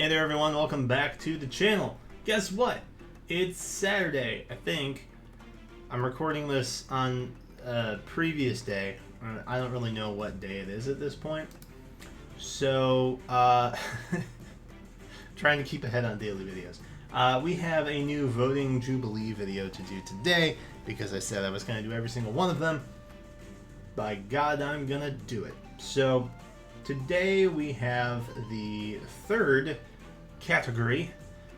Hey there everyone, welcome back to the channel. Guess what? It's Saturday, I think. I'm recording this on a previous day. I don't really know what day it is at this point. So, trying to keep ahead on daily videos. We have a new Voting Jubilee video to do today because I said I was going to do every single one of them. By God, I'm going to do it. So, today we have the third category,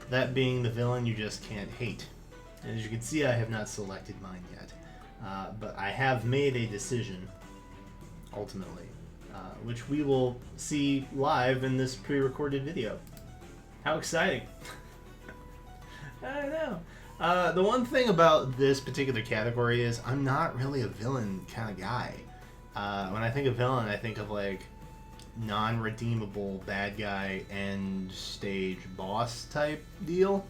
that being the villain you just can't hate. And as you can see, I have not selected mine yet, but I have made a decision, ultimately, which we will see live in this pre-recorded video. How exciting! I know. The one thing about this particular category is I'm not really a villain kind of guy. When I think of villain, I think of like non-redeemable bad guy end stage boss type deal.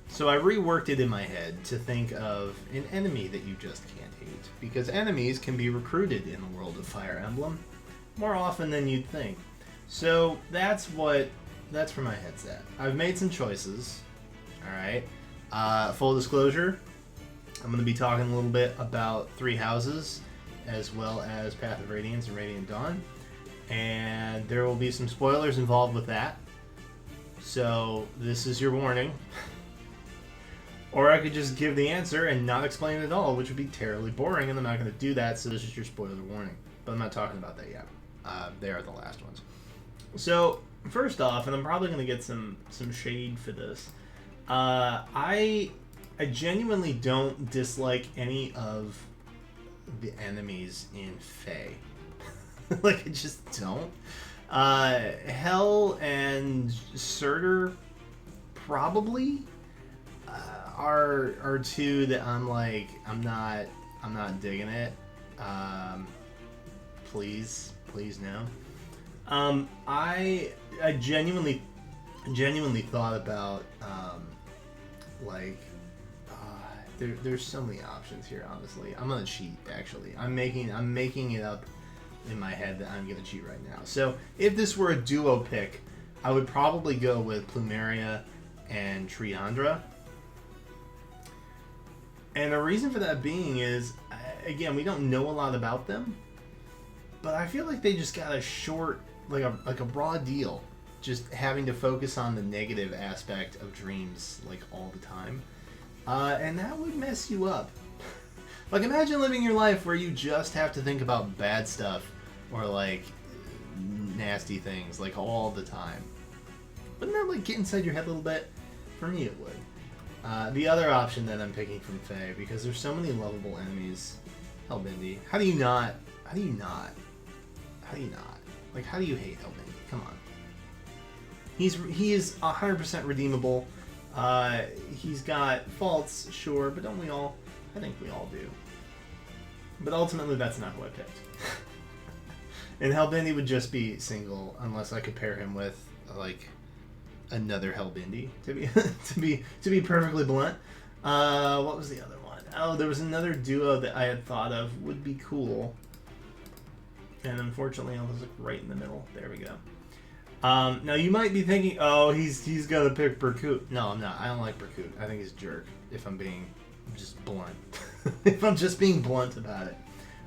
So I reworked it in my head to think of an enemy that you just can't hate, because enemies can be recruited in the world of Fire Emblem more often than you'd think. So that's where my head's at. I've made some choices. Alright. Full disclosure, I'm going to be talking a little bit about Three Houses, as well as Path of Radiance and Radiant Dawn. And there will be some spoilers involved with that. So this is your warning. Or I could just give the answer and not explain it at all, which would be terribly boring, and I'm not going to do that, so this is your spoiler warning. But I'm not talking about that yet. They are the last ones. So, first off, and I'm probably going to get some shade for this, I genuinely don't dislike any of the enemies in FEH. Like, I just don't. Hell and Surtur probably are two that I'm like, I'm not digging it. Please no. I genuinely thought about there's so many options here. Honestly, I'm gonna cheat. Actually, I'm making it up in my head that I'm gonna cheat right now. So if this were a duo pick, I would probably go with Plumeria and Triandra. And the reason for that being is, again, we don't know a lot about them, but I feel like they just got a short, like a raw deal, just having to focus on the negative aspect of dreams like all the time. And that would mess you up. Like, imagine living your life where you just have to think about bad stuff or like nasty things like all the time. Wouldn't that like get inside your head a little bit? For me, it would. The other option that I'm picking from FEH, because there's so many lovable enemies. Hellbindi. How do you not? Like, how do you hate Hellbindi? Come on. He is 100% redeemable. He's got faults, sure, but don't we all? I think we all do. But ultimately, that's not who I picked. And Hellbindi would just be single, unless I could pair him with, like, another Hellbindi, to be perfectly blunt. What was the other one? Oh, there was another duo that I had thought of would be cool. And unfortunately, I was like right in the middle. There we go. Now you might be thinking, oh, he's gonna pick Berkut. No, I'm not. I don't like Berkut. I think he's a jerk, if I'm being just blunt. If I'm just being blunt about it.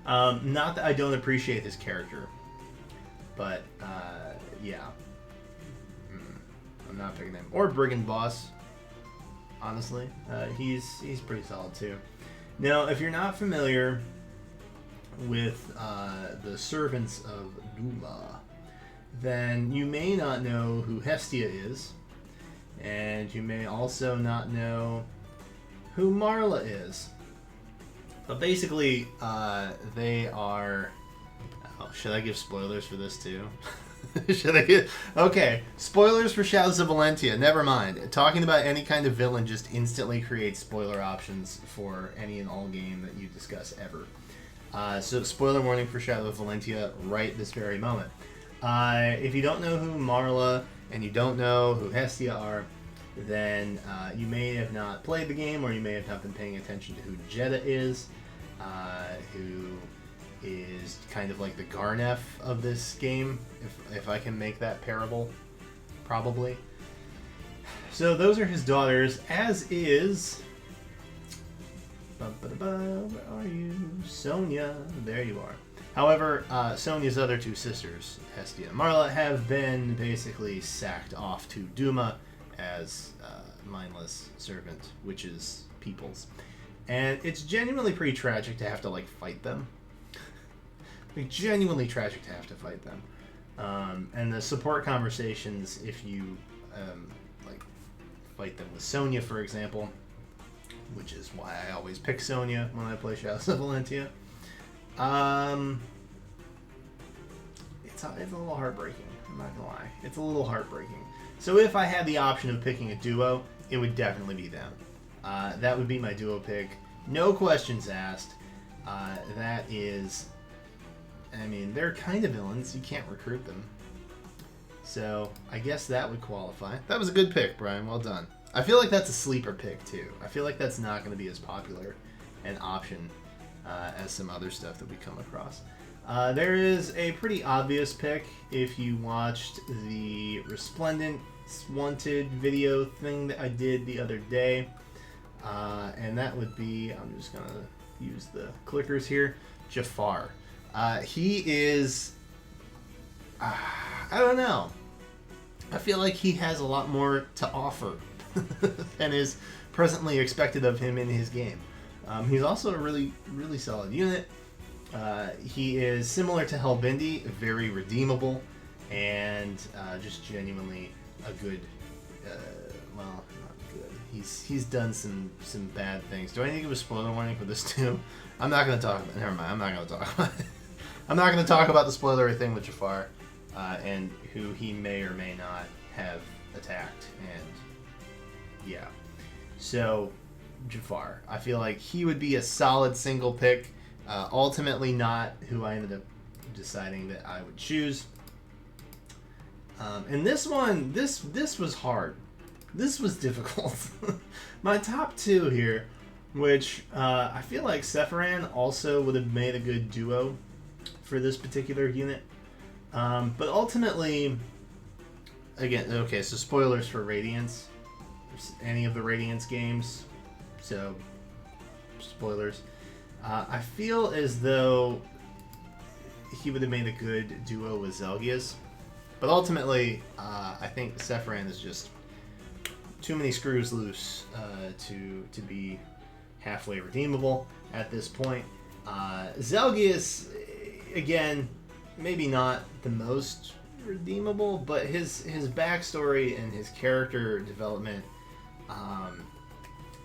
Not that I don't appreciate his character, but yeah. I'm not picking him. Or Brigand Boss, honestly. He's pretty solid too. Now, if you're not familiar with the servants of Duma, then you may not know who Hestia is, and you may also not know who Marla is. But basically, they are... Oh, should I give spoilers for this too? Should I get... Okay, spoilers for Shadows of Valentia. Never mind. Talking about any kind of villain just instantly creates spoiler options for any and all game that you discuss ever. So spoiler warning for Shadow of Valentia right this very moment. If you don't know who Marla and you don't know who Hestia are, then you may have not played the game, or you may have not been paying attention to who Jeddah is, who is kind of like the Garnef of this game, if I can make that parable, probably. So those are his daughters, as is... Where are you? Sonia. There you are. However, Sonia's other two sisters, Hestia and Marla, have been basically sacked off to Duma as mindless servant witches peoples. And it's genuinely pretty tragic to have to, like, fight them. Like, genuinely tragic to have to fight them. And the support conversations, if you, like, fight them with Sonia, for example, which is why I always pick Sonia when I play Shadows of Valentia. It's a little heartbreaking. I'm not gonna lie. It's a little heartbreaking. So if I had the option of picking a duo, it would definitely be them. That would be my duo pick. No questions asked. That is... I mean, they're kind of villains. You can't recruit them. So I guess that would qualify. That was a good pick, Brian. Well done. I feel like that's a sleeper pick, too. I feel like that's not going to be as popular an option as some other stuff that we come across. There is a pretty obvious pick if you watched the Resplendent Wanted video thing that I did the other day. And that would be, I'm just going to use the clickers here, Jaffar. He is, I don't know. I feel like he has a lot more to offer than is presently expected of him in his game. He's also a really, really solid unit. He is similar to Helbindi, very redeemable, and just genuinely a good, well, not good. He's done some bad things. Do I need to give a spoiler warning for this too? I'm not going to talk about it. Never mind, I'm not going to talk about it. I'm not going to talk about the spoilery thing with Jaffar and who he may or may not have attacked. And yeah. So, Jaffar. I feel like he would be a solid single pick. Ultimately not who I ended up deciding that I would choose. And this one, this was hard. This was difficult. My top two here, which I feel like Sephiran also would have made a good duo for this particular unit. But ultimately, again, okay, so spoilers for Radiance. Any of the Radiance games. So, spoilers. I feel as though he would have made a good duo with Zelgius. But ultimately, I think Sephiran is just too many screws loose to be halfway redeemable at this point. Zelgius, again, maybe not the most redeemable, but his backstory and his character development,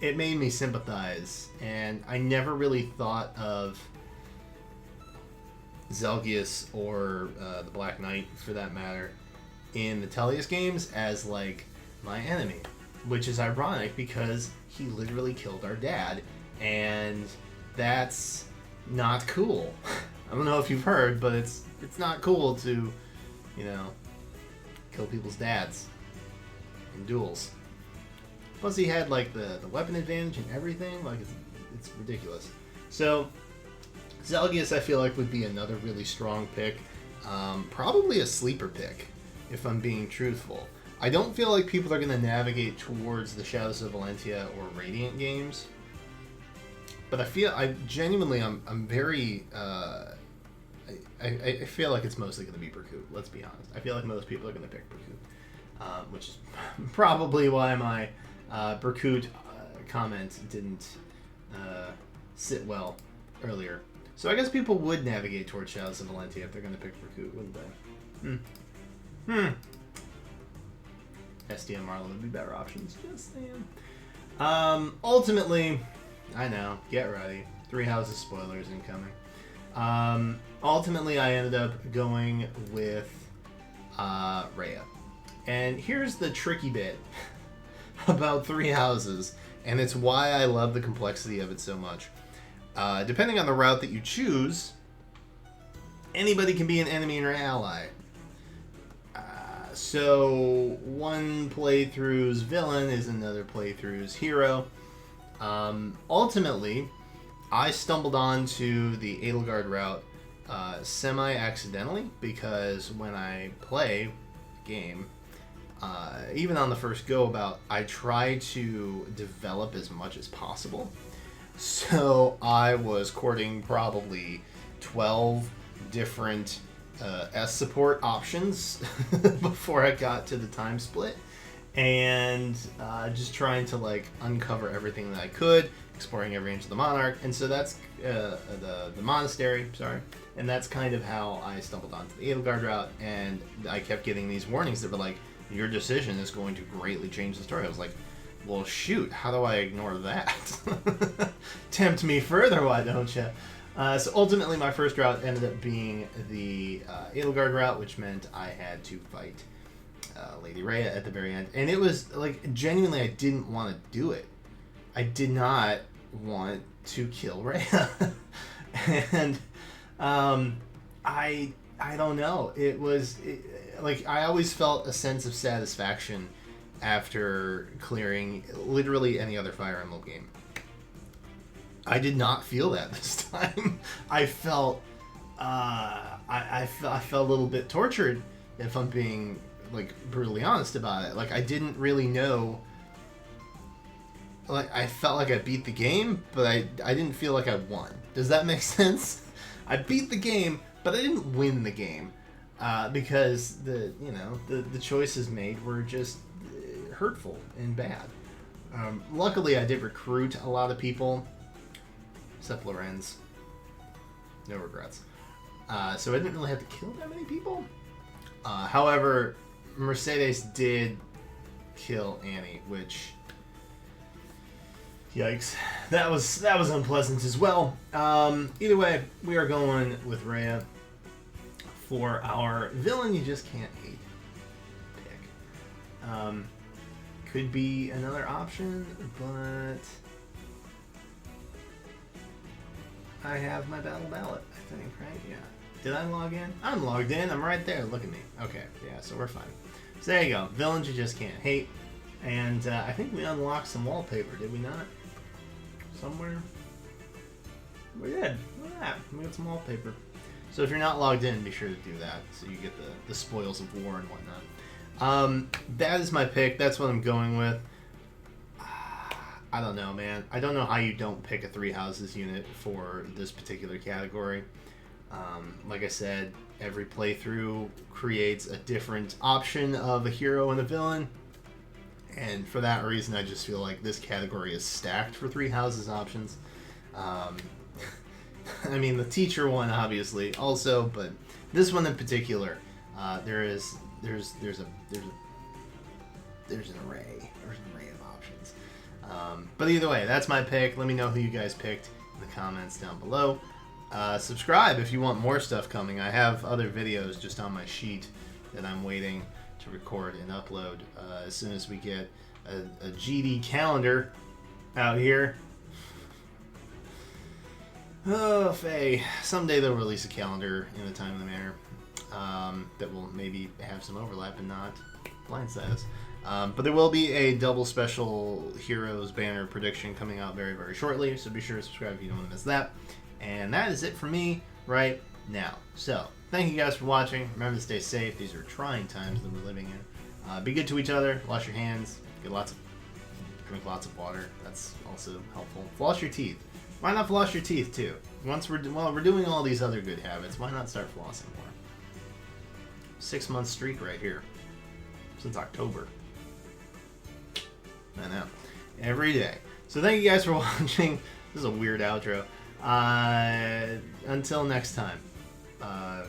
it made me sympathize, and I never really thought of Zelgius or the Black Knight, for that matter, in the Tellius games as, like, my enemy, which is ironic because he literally killed our dad, and that's not cool. I don't know if you've heard, but it's not cool to, you know, kill people's dads in duels. Plus, he had, like, the weapon advantage and everything. Like, it's ridiculous. So, Zelgius, I feel like, would be another really strong pick. Probably a sleeper pick, if I'm being truthful. I don't feel like people are going to navigate towards the Shadows of Valentia or Radiant games. But I'm very... I feel like it's mostly going to be Berkut, let's be honest. I feel like most people are going to pick Berkut. Which is probably why my Berkut comment didn't sit well earlier. So I guess people would navigate towards Shadows of Valentia if they're going to pick Berkut, wouldn't they? SD and Marla would be better options, just saying. Ultimately, I know, get ready. 3 Houses spoilers incoming. Ultimately, I ended up going with Rhea. And here's the tricky bit about 3 Houses, and it's why I love the complexity of it so much. Depending on the route that you choose, anybody can be an enemy or ally. So one playthrough's villain is another playthrough's hero. Ultimately, I stumbled onto the Edelgard route semi-accidentally, because when I play a game, even on the first go about, I try to develop as much as possible. So I was courting probably 12 different S support options before I got to the time split, and just trying to like uncover everything that I could, exploring every inch of the Monarch. And so that's the monastery, sorry. And that's kind of how I stumbled onto the Edelgard route, and I kept getting these warnings that were like, your decision is going to greatly change the story. I was like, well, shoot, how do I ignore that? Tempt me further, why don't you? So ultimately, my first route ended up being the Edelgard route, which meant I had to fight Lady Rhea at the very end. And it was, like, genuinely, I didn't want to do it. I did not want to kill Rhea. And I don't know. It was... like, I always felt a sense of satisfaction after clearing literally any other Fire Emblem game. I did not feel that this time. I felt, I felt a little bit tortured, if I'm being, like, brutally honest about it. Like, I didn't really know. Like, I felt like I beat the game, but I didn't feel like I won. Does that make sense? I beat the game, but I didn't win the game. Because the choices made were just hurtful and bad. Luckily, I did recruit a lot of people, except Lorenz. No regrets. So I didn't really have to kill that many people. However, Mercedes did kill Annie, which, yikes, that was unpleasant as well. Either way, we are going with Rhea for our villain you just can't hate pick. Could be another option, but I have my battle ballot, I think, right? Yeah. Did I log in? I'm logged in. I'm right there. Look at me. Okay. Yeah, so we're fine. So there you go. Villains you just can't hate. And I think we unlocked some wallpaper, did we not? Somewhere? We did. Look at that. We got some wallpaper. So if you're not logged in, be sure to do that so you get the spoils of war and whatnot. That is my pick. That's what I'm going with. I don't know, man. I don't know how you don't pick a Three Houses unit for this particular category. Like I said, every playthrough creates a different option of a hero and a villain. And for that reason, I just feel like this category is stacked for Three Houses options. I mean, the teacher one, obviously, also, but this one in particular, there's an array of options. But either way, that's my pick. Let me know who you guys picked in the comments down below. Subscribe if you want more stuff coming. I have other videos just on my sheet that I'm waiting to record and upload as soon as we get a GD calendar out here. Oh, Faye. Someday they'll release a calendar in a timely manner that will maybe have some overlap and not blindside us. But there will be a double special Heroes banner prediction coming out very, very shortly, so be sure to subscribe if you don't want to miss that. And that is it for me right now. So, thank you guys for watching. Remember to stay safe. These are trying times that we're living in. Be good to each other. Wash your hands. Drink lots of water. That's also helpful. Floss your teeth. Why not floss your teeth too? While we're doing all these other good habits, why not start flossing more? 6-month streak right here. Since October. I know. Every day. So thank you guys for watching. This is a weird outro. Until next time. Bye.